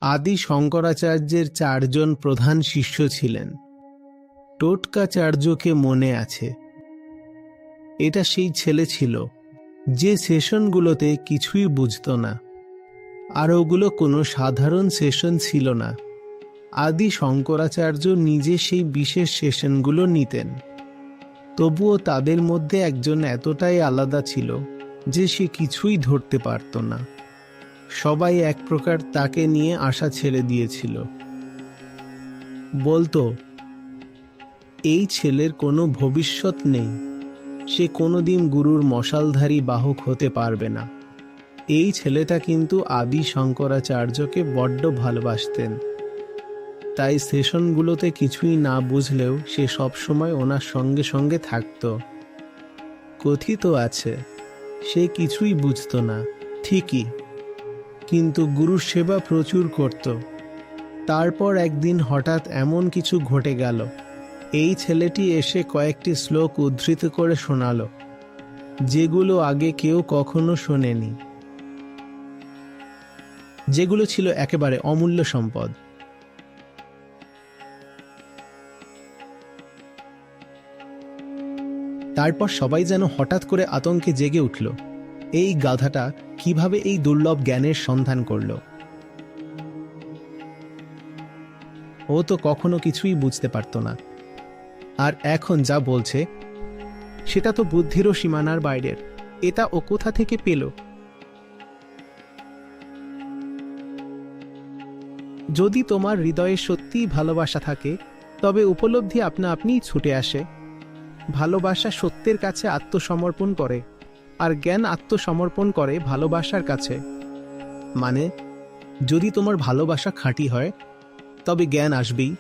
আদি শঙ্করাচার্যের 4 জন প্রধান শিষ্য ছিলেন। টোটকাচার্যকে মনে আছে। এটা সেই ছেলে ছিল যে সেশনগুলোতে কিছুই বুঝত না, আর ওগুলো কোনো সাধারণ সেশন ছিল না। আদি শঙ্করাচার্য নিজে সেই বিশেষ সেশনগুলো নিতেন। তবুও তাদের মধ্যে একজন এতটাই আলাদা ছিল যে সে কিছুই ধরতে পারত না। সবাই এক প্রকার তাকে নিয়ে আশা ছেড়ে দিয়েছিল। বলতো, এই ছেলের কোনো ভবিষ্যৎ নেই, সে কোনোদিন গুরুর মশালধারী বাহক হতে পারবে না। এই ছেলেটা কিন্তু আদি শঙ্করাচার্যকে বড্ড ভালোবাসতেন, তাই সেশনগুলোতে কিছুই না বুঝলেও সে সবসময় ওনার সঙ্গে সঙ্গে থাকত। কথিত আছে সে কিছুই বুঝত না ঠিকই, কিন্তু গুরুর সেবা প্রচুর করত। তারপর একদিন হঠাৎ এমন কিছু ঘটে গেল, এই ছেলেটি এসে কয়েকটি শ্লোক উদ্ধৃত করে শোনালো, যেগুলো আগে কেউ কখনো শোনেনি, যেগুলো ছিল একেবারে অমূল্য সম্পদ। তারপর সবাই যেন হঠাৎ করে আতঙ্কে জেগে উঠল। এই গাধাটা কিভাবে এই দুর্লভ জ্ঞানের সন্ধান করল? ও তো কখনো কিছুই বুঝতে পারত না, আর এখন যা বলছে সেটা তো বুদ্ধিরও সীমানার বাইরের। এটা ও কোথা থেকে পেল? যদি তোমার হৃদয়ে সত্যিই ভালোবাসা থাকে, তবে উপলব্ধি আপনা আপনিই ছুটে আসে। ভালোবাসা সত্যের কাছে আত্মসমর্পণ করে, আর জ্ঞান আত্মসমর্পণ করে ভালোবাসার কাছে। মানে, যদি তোমার ভালোবাসা খাঁটি হয়, তবে জ্ঞান আসবেই।